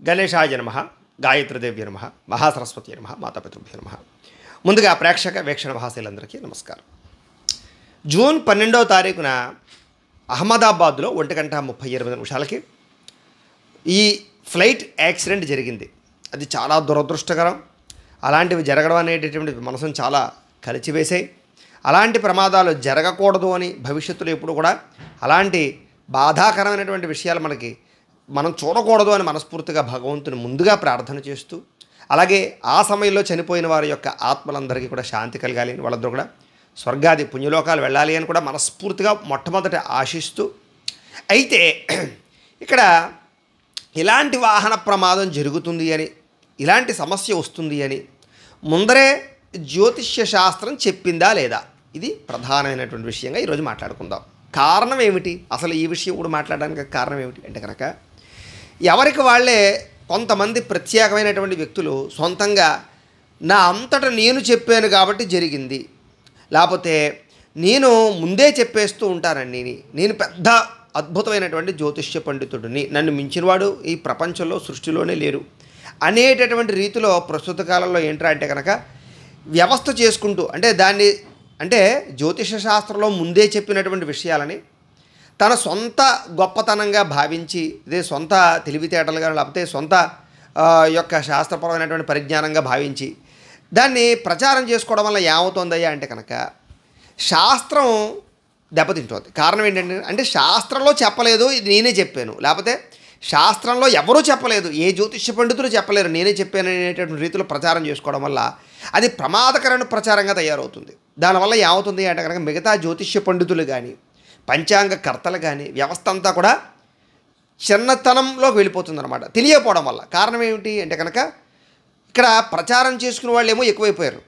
గణేశాయ నమః, గాయత్రీదేవ్య నమః, మహాసరస్వతి నమః, మాతాపితృభ్యో నమః. ముందుగా ప్రేక్షక వీక్షణ మహాశైలందరికీ నమస్కారం. జూన్ 12వ తారీఖున అహ్మదాబాద్లో 1:38 ఈ ఫ్లైట్ యాక్సిడెంట్ జరిగింది. అది చాలా దురదృష్టకరం. అలాంటివి జరగడం అనేటటువంటి మనసును చాలా కలిచివేశాయి. అలాంటి ప్రమాదాలు జరగకూడదు అని భవిష్యత్తులో ఎప్పుడు కూడా అలాంటి బాధాకరమైనటువంటి విషయాలు మనం చూడకూడదు అని మనస్ఫూర్తిగా భగవంతుని ముందుగా ప్రార్థన చేస్తూ, అలాగే ఆ సమయంలో చనిపోయిన వారి యొక్క ఆత్మలందరికీ కూడా శాంతి కలగాలి అని, వాళ్ళందరూ కూడా స్వర్గాది పుణ్యలోకాలు వెళ్ళాలి అని కూడా మనస్ఫూర్తిగా మొట్టమొదట ఆశిస్తూ, అయితే ఇక్కడ ఇలాంటి వాహన ప్రమాదం జరుగుతుంది అని, ఇలాంటి సమస్య వస్తుంది అని ముందరే జ్యోతిష్య శాస్త్రం చెప్పిందా లేదా, ఇది ప్రధానమైనటువంటి విషయంగా ఈరోజు మాట్లాడుకుందాం. కారణం ఏమిటి, అసలు ఈ విషయం కూడా మాట్లాడడానికి కారణం ఏమిటి అంటే కనుక, ఎవరికి వాళ్ళే కొంతమంది ప్రత్యేకమైనటువంటి వ్యక్తులు సొంతంగా నా అంతటా నేను చెప్పాను కాబట్టి జరిగింది, లేకపోతే నేను ముందే చెప్పేస్తూ ఉంటానండి, నేను పెద్ద అద్భుతమైనటువంటి జ్యోతిష్య పండితుడిని, నన్ను మించినవాడు ఈ ప్రపంచంలో సృష్టిలోనే లేరు అనేటటువంటి రీతిలో ప్రస్తుత కాలంలో ఏంట్రా అంటే కనుక వ్యవస్థ చేసుకుంటూ, అంటే జ్యోతిష శాస్త్రంలో ముందే చెప్పినటువంటి విషయాలని తన సొంత గొప్పతనంగా భావించి, ఇదే సొంత తెలివితేటలుగా లేకపోతే సొంత యొక్క శాస్త్రపరమైనటువంటి పరిజ్ఞానంగా భావించి దాన్ని ప్రచారం చేసుకోవడం వల్ల ఏమవుతుందయ్యా అంటే కనుక శాస్త్రం దెబ్బతింటుంది. కారణం ఏంటంటే, అంటే శాస్త్రంలో చెప్పలేదు, ఇది నేనే చెప్పాను, లేకపోతే శాస్త్రంలో ఎవరూ చెప్పలేదు, ఏ జ్యోతిష్య పండితులు చెప్పలేరు, నేనే చెప్పాను అనేటటువంటి రీతిలో ప్రచారం చేసుకోవడం వల్ల అది ప్రమాదకరమైన ప్రచారంగా తయారవుతుంది. దానివల్ల ఏమవుతుంది అంటే కనుక మిగతా జ్యోతిష్య పండితులు కానీ పంచాంగ కర్తలు కానీ వ్యవస్థ అంతా కూడా చిన్నతనంలోకి వెళ్ళిపోతుంది అనమాట, తెలియకపోవడం వల్ల. కారణం ఏమిటి అంటే కనుక ఇక్కడ ప్రచారం చేసుకునే వాళ్ళు ఏమో ఎక్కువైపోయారు,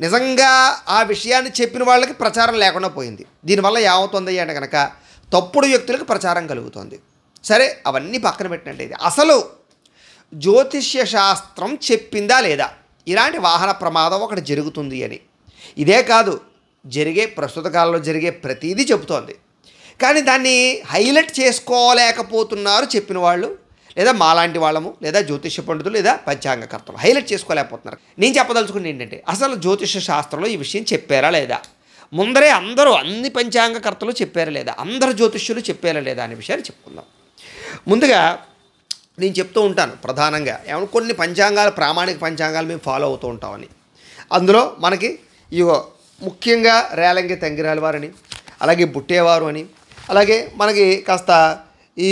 నిజంగా ఆ విషయాన్ని చెప్పిన వాళ్ళకి ప్రచారం లేకుండా పోయింది. దీనివల్ల ఏమవుతుంది అంటే కనుక తప్పుడు వ్యక్తులకు ప్రచారం కలుగుతుంది. సరే, అవన్నీ పక్కన పెట్టినట్టయితే అసలు జ్యోతిష్య శాస్త్రం చెప్పిందా లేదా ఇలాంటి వాహన ప్రమాదం ఒకటి జరుగుతుంది అని. ఇదే కాదు, ప్రస్తుత కాలంలో జరిగే ప్రతిదీ చెబుతోంది, కానీ దాన్ని హైలైట్ చేసుకోలేకపోతున్నారు చెప్పిన వాళ్ళు, లేదా మాలాంటి వాళ్ళము, లేదా జ్యోతిష్య పండితులు, లేదా పంచాంగకర్తలు హైలైట్ చేసుకోలేకపోతున్నారు. నేను చెప్పదలుచుకుంది ఏంటంటే, అసలు జ్యోతిష్య శాస్త్రంలో ఈ విషయం చెప్పారా లేదా, ముందరే అన్ని పంచాంగకర్తలు చెప్పారా లేదా, అందరు జ్యోతిష్యులు చెప్పారా లేదా అనే విషయాన్ని చెప్పుకుందాం. ముందుగా నేను చెప్తూ ఉంటాను ప్రధానంగా కొన్ని పంచాంగాలు, ప్రామాణిక పంచాంగాలు మేము ఫాలో అవుతూ ఉంటామని. అందులో మనకి ఇగో ముఖ్యంగా రేలంగి తంగిరాల వారని, అలాగే బుట్టేవారు అని, అలాగే మనకి కాస్త ఈ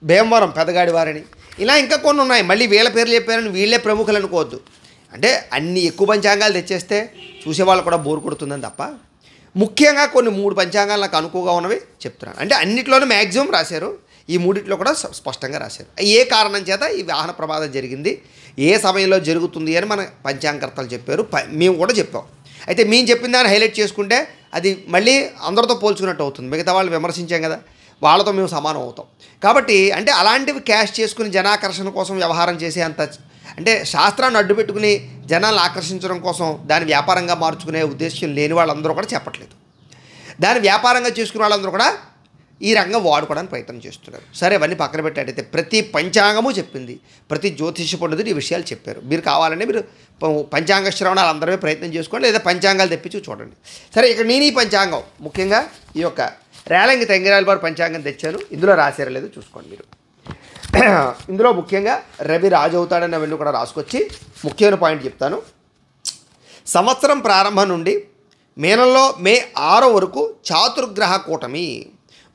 భీమవరం పెదగాడి వారని, ఇలా ఇంకా కొన్ని ఉన్నాయి. మళ్ళీ వీళ్ళ పేర్లు చెప్పారని వీళ్ళే ప్రముఖులు అనుకోవద్దు. అంటే అన్ని ఎక్కువ పంచాంగాలు తెచ్చేస్తే చూసేవాళ్ళు కూడా బోరు కొడుతుందని తప్ప, ముఖ్యంగా కొన్ని 3 పంచాంగాలు నాకు అనుకువగా ఉన్నవి చెప్తున్నాను. అంటే అన్నిట్లోనూ మ్యాక్సిమం రాశారు, ఈ 3 కూడా స్పష్టంగా రాశారు. ఏ కారణం చేత ఈ వాహన ప్రమాదం జరిగింది, ఏ సమయంలో జరుగుతుంది అని మన పంచాంగకర్తలు చెప్పారు, మేము కూడా చెప్పాం. అయితే మేము చెప్పిన దాన్ని హైలైట్ చేసుకుంటే అది మళ్ళీ అందరితో పోల్చుకున్నట్టు అవుతుంది. మిగతా వాళ్ళు విమర్శించాం కదా, వాళ్ళతో మేము సమానం అవుతాం. కాబట్టి అంటే అలాంటివి క్యాష్ చేసుకుని జనాకర్షణ కోసం వ్యవహారం చేసే అంత, అంటే శాస్త్రాన్ని అడ్డుపెట్టుకుని జనాలను ఆకర్షించడం కోసం దాన్ని వ్యాపారంగా మార్చుకునే ఉద్దేశం లేని వాళ్ళందరూ కూడా చెప్పట్లేదు. దాన్ని వ్యాపారంగా చేసుకునే వాళ్ళందరూ కూడా ఈ రంగం వాడుకోవడానికి ప్రయత్నం చేస్తున్నారు. సరే, అవన్నీ పక్కన పెట్టేటైతే ప్రతి పంచాంగము చెప్పింది, ప్రతి జ్యోతిష పండితుడు ఈ విషయాలు చెప్పారు. మీరు కావాలంటే మీరు పంచాంగ శ్రవణాలు అందరమే ప్రయత్నం చేసుకోండి, లేదా పంచాంగాలు తెప్పించి చూడండి. సరే, ఇక్కడ నేను ఈ పంచాంగం ముఖ్యంగా ఈ యొక్క రేలంగి తంగిరాల వారు పంచాంగం తెచ్చాను. ఇందులో రాశారో లేదో చూసుకోండి మీరు. ఇందులో ముఖ్యంగా రవి రాజు అవుతాడని అవన్నీ కూడా రాసుకొచ్చి ముఖ్యమైన పాయింట్ చెప్తాను. సంవత్సరం ప్రారంభం నుండి మేనంలో మే 6 వరకు చాతుర్గ్రహ కూటమి,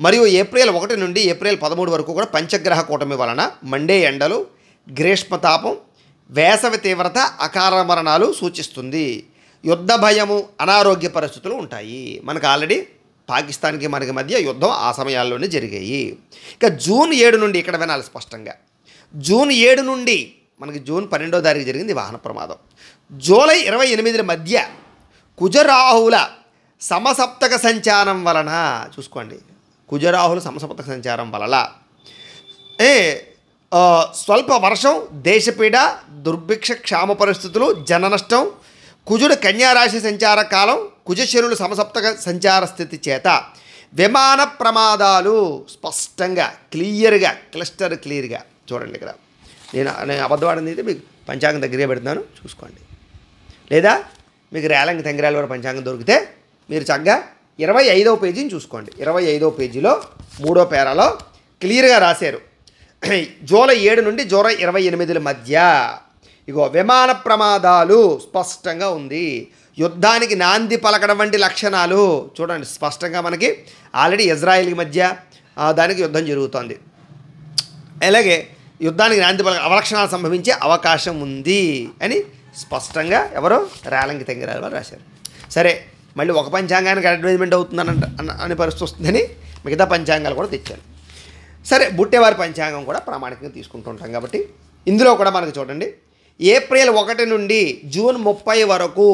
మరియు ఏప్రిల్ 1 నుండి ఏప్రిల్ 13 వరకు కూడా పంచగ్రహ కూటమి వలన మండే ఎండలు, గ్రీష్మతాపం, వేసవి తీవ్రత, అకాల మరణాలు సూచిస్తుంది. యుద్ధ భయము, అనారోగ్య పరిస్థితులు ఉంటాయి. మనకు ఆల్రెడీ పాకిస్తాన్కి మనకి మధ్య యుద్ధం ఆ సమయాల్లోనే జరిగాయి. ఇక జూన్ 7 నుండి ఇక్కడ వినాలి స్పష్టంగా, జూన్ 7 నుండి మనకి జూన్ 12వ తారీఖు జరిగింది వాహన ప్రమాదం. జూలై 28 మధ్య కుజరాహుల సమసప్తక సంచారం వలన, చూసుకోండి, కుజరాహుల సమసప్తక సంచారం వలన స్వల్ప వర్షం, దేశపీడ, దుర్భిక్ష, క్షామ పరిస్థితులు, జన నష్టం, కుజుడు కన్యారాశి సంచార కాలం, కుజశనుడు సమసప్తక సంచార స్థితి చేత విమాన ప్రమాదాలు స్పష్టంగా క్లియర్గా క్లియర్గా చూడండి ఇక్కడ నేను అబద్ధవాడిని అయితే మీకు పంచాంగం దగ్గరే పెడుతున్నాను, చూసుకోండి. లేదా మీకు రేలంగి తెంగరాల వారి పంచాంగం దొరికితే మీరు చక్కగా 25వ పేజీని చూసుకోండి. 25వ పేజీలో 3వ పేరాలో క్లియర్గా రాశారు. జూలై 7 నుండి జూలై 28 మధ్య ఇగో విమాన ప్రమాదాలు స్పష్టంగా ఉంది. యుద్ధానికి నాంది పలకడం వంటి లక్షణాలు చూడండి స్పష్టంగా మనకి ఆల్రెడీ ఇజ్రాయెల్కి మధ్య దానికి యుద్ధం జరుగుతోంది. అలాగే యుద్ధానికి నాంది పలక అవలక్షణాలు సంభవించే అవకాశం ఉంది అని స్పష్టంగా ఎవరో రేలంగి తెంగరాల వారు రాశారు. సరే, మళ్ళీ ఒక పంచాంగానికి అడ్వర్టైజ్మెంట్ అవుతుందని అనే పరిస్థితి వస్తుందని మిగతా పంచాంగాలు కూడా తెచ్చారు. సరే, బుట్టేవారి పంచాంగం కూడా ప్రామాణికంగా తీసుకుంటూ ఉంటాం కాబట్టి ఇందులో కూడా మనకు చూడండి ఏప్రిల్ 1 నుండి జూన్ 30 వరకు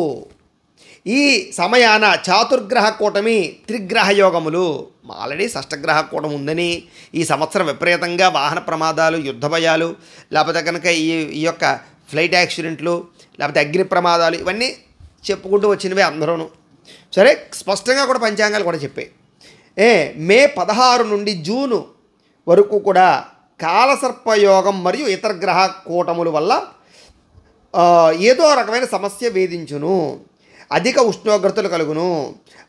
ఈ సమయాన చాతుర్గ్రహ కూటమి త్రిగ్రహ యోగములు ఆల్రెడీ షష్టగ్రహ కూటమి ఉందని ఈ సంవత్సరం విపరీతంగా వాహన ప్రమాదాలు, యుద్ధ భయాలు, లేకపోతే కనుక ఈ యొక్క ఫ్లైట్ యాక్సిడెంట్లు, లేకపోతే అగ్ని ప్రమాదాలు ఇవన్నీ చెప్పుకుంటూ వచ్చినవే అందరూను. సరే, స్పష్టంగా కూడా పంచాంగాలు కూడా చెప్పాయి. మే 16 నుండి జూను వరకు కూడా కాలసర్పయోగం మరియు ఇతర గ్రహ కూటముల వల్ల ఏదో రకమైన సమస్య వేధించును, అధిక ఉష్ణోగ్రతలు కలుగును,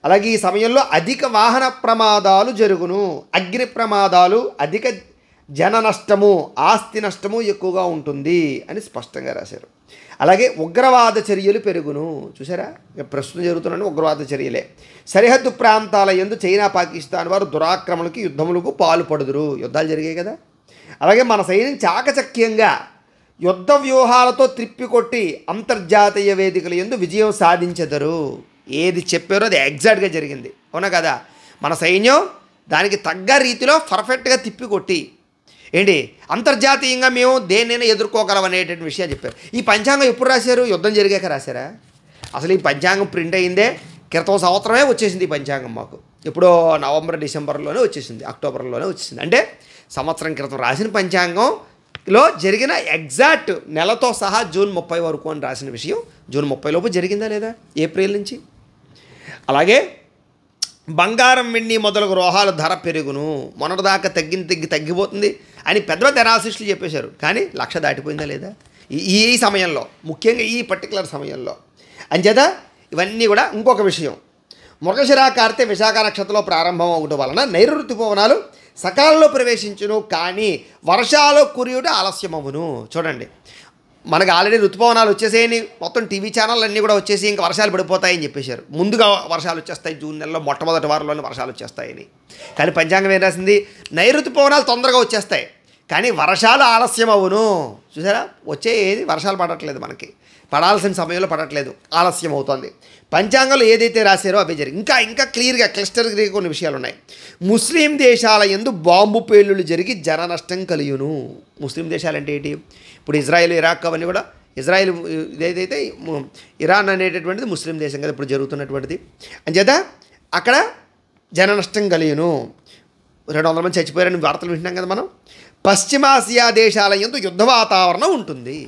అలాగే ఈ సమయంలో అధిక వాహన ప్రమాదాలు జరుగును, అగ్ని ప్రమాదాలు, అధిక జన నష్టము, ఆస్తి నష్టము ఎక్కువగా ఉంటుంది అని స్పష్టంగా రాశారు. అలాగే ఉగ్రవాద చర్యలు పెరుగును. చూసారా, ప్రస్తుతం జరుగుతున్న ఉగ్రవాద చర్యలే. సరిహద్దు ప్రాంతాల యందు చైనా, పాకిస్తాన్ వారు దురాక్రమణకి, యుద్ధములకు పాల్పడుదురు. యుద్ధాలు జరిగాయి కదా. అలాగే మన సైన్యం చాకచక్యంగా యుద్ధ వ్యూహాలతో త్రిప్పికొట్టి అంతర్జాతీయ వేదికల యందు విజయం సాధించెదరు. ఏది చెప్పారో అది ఎగ్జాక్ట్గా జరిగింది, అవునా కదా. మన సైన్యం దానికి తగ్గ రీతిలో పర్ఫెక్ట్గా తిప్పికొట్టి ఏంటి అంతర్జాతీయంగా మేము దేన్నైనా ఎదుర్కోగలం అనేటువంటి విషయాలు చెప్పారు. ఈ పంచాంగం ఎప్పుడు రాశారు? యుద్ధం జరిగాక రాశారా? అసలు ఈ పంచాంగం ప్రింట్ అయిందే క్రితం సంవత్సరమే వచ్చేసింది. ఈ పంచాంగం మాకు ఎప్పుడో నవంబర్, డిసెంబర్లోనే వచ్చేసింది, అక్టోబర్లోనే వచ్చేసింది. అంటే సంవత్సరం క్రితం రాసిన పంచాంగంలో జరిగిన ఎగ్జాక్ట్ నెలతో సహా జూన్ 30 వరకు అని రాసిన విషయం జూన్ 30 లోపు జరిగిందా లేదా? ఏప్రిల్ నుంచి. అలాగే బంగారం, వెండి మొదలగు రోహాల ధర పెరుగును, మొన్నటిదాకా తగ్గిపోతుంది అని పెద్ద పెద్ద అనాలిసిస్టులు చెప్పేశారు. కానీ 1,00,000 దాటిపోయిందా లేదా ఈ సమయంలో, ముఖ్యంగా ఈ పర్టికులర్ సమయంలో. అంచేత ఇవన్నీ కూడా ఇంకొక విషయం, మృగశిర కార్తె విశాఖ నక్షత్రంలో ప్రారంభం అవడం వలన నైరుతి పవనాలు సకాలంలో ప్రవేశించును, కానీ వర్షాలు కురియుట ఆలస్యమవును. చూడండి, మనకు ఆల్రెడీ ఋతుపవనాలు వచ్చేసేయని మొత్తం టీవీ ఛానల్ అన్నీ కూడా వచ్చేసి ఇంకా వర్షాలు పడిపోతాయని చెప్పేశారు. ముందుగా వర్షాలు వచ్చేస్తాయి, జూన్ నెలలో మొట్టమొదటి వారంలోనే వర్షాలు వచ్చేస్తాయని. కానీ పంచాంగం ఏం రాసింది? నైరుతి పవనాలు తొందరగా వచ్చేస్తాయి కానీ వర్షాలు ఆలస్యం అవును. చూసారా, ఏది వర్షాలు పడట్లేదు, మనకి పడాల్సిన సమయంలో పడట్లేదు, ఆలస్యం అవుతుంది. పంచాంగంలో ఏదైతే రాశారో అవే జరిగి ఇంకా క్లియర్గా క్లిస్టర్గా కొన్ని విషయాలు ఉన్నాయి. ముస్లిం దేశాల యందు బాంబు పేలుళ్ళు జరిగి జన నష్టం కలియును. ముస్లిం దేశాలు అంటే ఏంటి? ఇప్పుడు ఇజ్రాయెల్, ఇరాక్ అవన్నీ కూడా. ఇజ్రాయెల్ ఇదేదైతే ఇరాన్ అనేటటువంటిది ముస్లిం దేశం కదా ఇప్పుడు జరుగుతున్నటువంటిది. అంచేత అక్కడ జన నష్టం కలియును. 200 మంది చచ్చిపోయారని వార్తలు వింటున్నాం కదా మనం. పశ్చిమాసియా దేశాల యందు యుద్ధ వాతావరణం ఉంటుంది.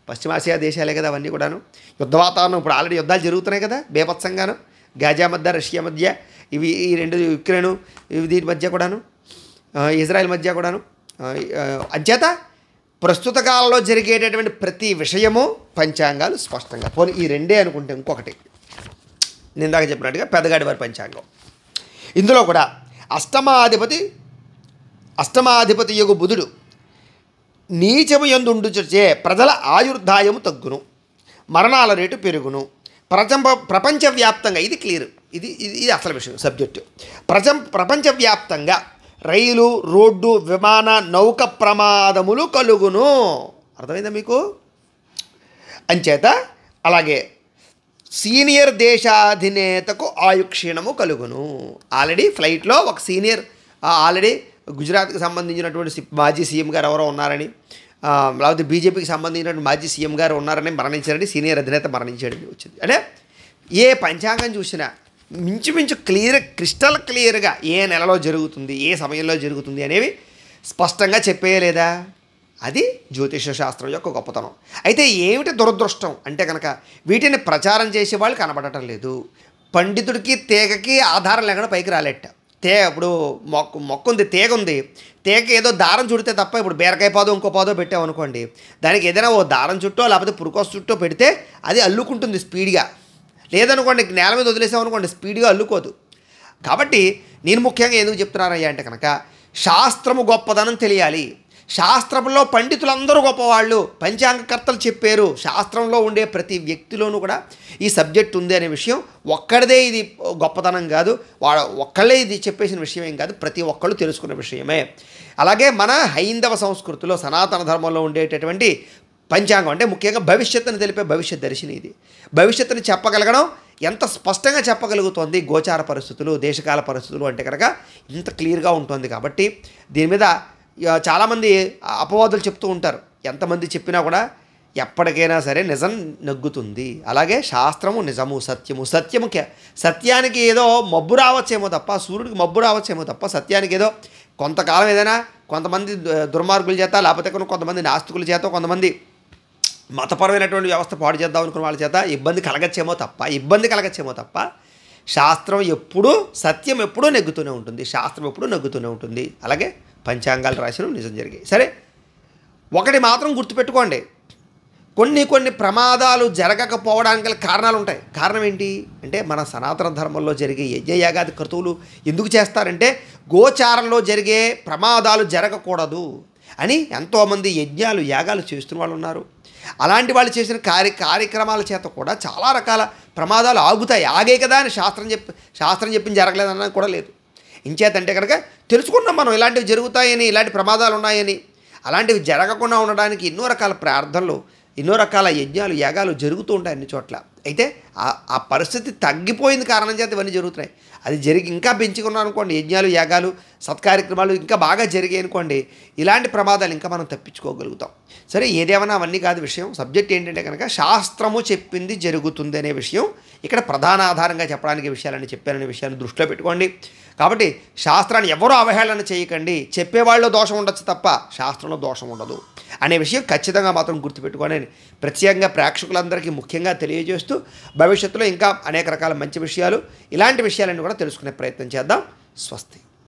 పశ్చిమాసియా దేశాలే కదా అవన్నీ కూడాను. యుద్ధ వాతావరణం ఇప్పుడు ఆల్రెడీ యుద్ధాలు జరుగుతున్నాయి కదా బేభత్సంగాను. గాజా మధ్య, రష్యా మధ్య, ఈ రెండు యుక్రెయిన్ దీని మధ్య కూడాను, ఇజ్రాయెల్ మధ్య కూడాను. అంచేత ప్రస్తుత కాలంలో జరిగేటటువంటి ప్రతి విషయము పంచాంగాలు స్పష్టంగా పోనీ ఈ రెండే అనుకుంటే ఇంకొకటి నేను ఇందాక చెప్పినట్టుగా పెద్దగాడి వారి పంచాంగం. ఇందులో కూడా అష్టమాధిపతి యొగు బుధుడు నీచము యందుండుచే ప్రజల ఆయుర్దాయము తగ్గును, మరణాల రేటు పెరుగును. ప్రపంచవ్యాప్తంగా ఇది క్లియర్, ఇది అసలు విషయం సబ్జెక్టు. ప్రపంచవ్యాప్తంగా రైలు, రోడ్డు, విమాన, నౌక ప్రమాదములు కలుగును. అర్థమైందా మీకు? అంచేత అలాగే సీనియర్ దేశాధినేతకు ఆయుక్షీణము కలుగును. ఆల్రెడీ ఫ్లైట్లో ఒక సీనియర్ ఆల్రెడీ గుజరాత్కి సంబంధించినటువంటి మాజీ సీఎం గారు ఎవరో ఉన్నారని, లేకపోతే బీజేపీకి సంబంధించినటువంటి మాజీ సీఎం గారు ఉన్నారని మరణించారని సీనియర్ అధినేత మరణించాడని వచ్చింది. అంటే ఏ పంచాంగం చూసినా మించుమించు క్రిస్టల్ క్లియర్గా ఏ నెలలో జరుగుతుంది, ఏ సమయంలో జరుగుతుంది అనేవి స్పష్టంగా చెప్పేయలేదా? అది జ్యోతిష శాస్త్రం యొక్క గొప్పతనం. అయితే ఏమిటి దురదృష్టం అంటే కనుక వీటిని ప్రచారం చేసే వాళ్ళు కనబడటం లేదు. పండితుడికి తీగకి ఆధారం లేకుండా పైకి రాలేట. ఇప్పుడు మొక్క ఉంది, తీగ ఉంది, తీగ ఏదో దారం చుడితే తప్ప ఇప్పుడు బీరకాయ పాదో ఇంకో పాదో పెట్టామనుకోండి, దానికి ఏదైనా ఓ దారం చుట్టో లేకపోతే పురుకోస చుట్టో పెడితే అది అల్లుకుంటుంది స్పీడ్గా. లేదనుకోండి నేల మీద వదిలేసామనుకోండి స్పీడ్గా అల్లుకోదు. కాబట్టి నేను ముఖ్యంగా ఎందుకు చెప్తున్నానయ్యా అంటే కనుక శాస్త్రము గొప్పదనం తెలియాలి. శాస్త్రంలో పండితులందరూ గొప్పవాళ్ళు, పంచాంగకర్తలు చెప్పారు. శాస్త్రంలో ఉండే ప్రతి వ్యక్తిలోనూ కూడా ఈ సబ్జెక్ట్ ఉంది అనే విషయం ఒక్కడిదే ఇది గొప్పతనం కాదు, ఒక్కళ్ళే ఇది చెప్పేసిన విషయం ఏం కాదు, ప్రతి ఒక్కళ్ళు తెలుసుకున్న విషయమే. అలాగే మన హైందవ సంస్కృతిలో సనాతన ధర్మంలో ఉండేటటువంటి పంచాంగం అంటే ముఖ్యంగా భవిష్యత్తుని తెలిపే భవిష్యత్ దర్శిని. ఇది భవిష్యత్తుని చెప్పగలగడం ఎంత స్పష్టంగా చెప్పగలుగుతోంది గోచార పరిస్థితులు, దేశకాల పరిస్థితులు అంటే కనుక ఇంత క్లియర్గా ఉంటుంది. కాబట్టి దీని మీద చాలామంది అపవాదులు చెప్తూ ఉంటారు. ఎంతమంది చెప్పినా కూడా ఎప్పటికైనా సరే నిజం నెగ్గుతుంది. అలాగే శాస్త్రము నిజము, సత్యము సత్యానికి ఏదో మబ్బు రావచ్చేమో తప్ప, సూర్యుడికి మబ్బు రావచ్చేమో తప్ప సత్యానికి ఏదో కొంతకాలం ఏదైనా కొంతమంది దుర్మార్గుల చేత లేకపోతే కొంతమంది నాస్తికుల చేత కొంతమంది మతపరమైనటువంటి వ్యవస్థ పాడు చేద్దాం అనుకున్న వాళ్ళ చేత ఇబ్బంది కలగచ్చేమో తప్ప శాస్త్రం ఎప్పుడూ, సత్యం ఎప్పుడూ నెగ్గుతూనే ఉంటుంది, శాస్త్రం ఎప్పుడూ నెగ్గుతూనే ఉంటుంది. అలాగే పంచాంగాలు రాసిన నిజం జరిగాయి. సరే, ఒకటి మాత్రం గుర్తుపెట్టుకోండి, కొన్ని ప్రమాదాలు జరగకపోవడానికి గల కారణాలు ఉంటాయి. కారణం ఏంటి అంటే మన సనాతన ధర్మంలో జరిగే యజ్ఞయాగాది క్రతువులు ఎందుకు చేస్తారంటే గోచారంలో జరిగే ప్రమాదాలు జరగకూడదు అని ఎంతోమంది యజ్ఞాలు యాగాలు చేస్తున్న వాళ్ళు ఉన్నారు. అలాంటి వాళ్ళు చేసిన కార్యక్రమాల చేత కూడా చాలా రకాల ప్రమాదాలు ఆగుతాయి. ఆగే కదా అని శాస్త్రం చెప్పింది జరగలేదన్నా కూడా లేదు. ఇంచేతంటే కనుక తెలుసుకున్నాం మనం ఇలాంటివి జరుగుతాయని, ఇలాంటి ప్రమాదాలు ఉన్నాయని. అలాంటివి జరగకుండా ఉండడానికి ఎన్నో రకాల ప్రార్థనలు, ఎన్నో రకాల యజ్ఞాలు యాగాలు జరుగుతూ ఉంటాయి అన్ని చోట్ల. అయితే ఆ పరిస్థితి తగ్గిపోయింది కారణం చేత ఇవన్నీ జరుగుతున్నాయి. అది ఇంకా పెంచుకున్నాం అనుకోండి, యజ్ఞాలు యాగాలు సత్కార్యక్రమాలు ఇంకా బాగా జరిగాయి అనుకోండి, ఇలాంటి ప్రమాదాలు ఇంకా మనం తప్పించుకోగలుగుతాం. సరే, ఏదేమన్నా అవన్నీ కాదు విషయం. సబ్జెక్ట్ ఏంటంటే కనుక శాస్త్రము చెప్పింది జరుగుతుంది అనే విషయం ఇక్కడ ప్రధాన ఆధారంగా చెప్పడానికి విషయాలని చెప్పారనే విషయాన్ని దృష్టిలో పెట్టుకోండి. కాబట్టి శాస్త్రాన్ని ఎవరూ అవహేళన చేయకండి. చెప్పేవాళ్ళలో దోషం ఉండొచ్చు తప్ప శాస్త్రంలో దోషం ఉండదు అనే విషయం ఖచ్చితంగా మాత్రం గుర్తుపెట్టుకొని ప్రత్యేకంగా ప్రేక్షకులందరికీ ముఖ్యంగా తెలియజేస్తూ భవిష్యత్తులో ఇంకా అనేక రకాల మంచి విషయాలు, ఇలాంటి విషయాలన్నీ కూడా తెలుసుకునే ప్రయత్నం చేద్దాం. స్వస్తి.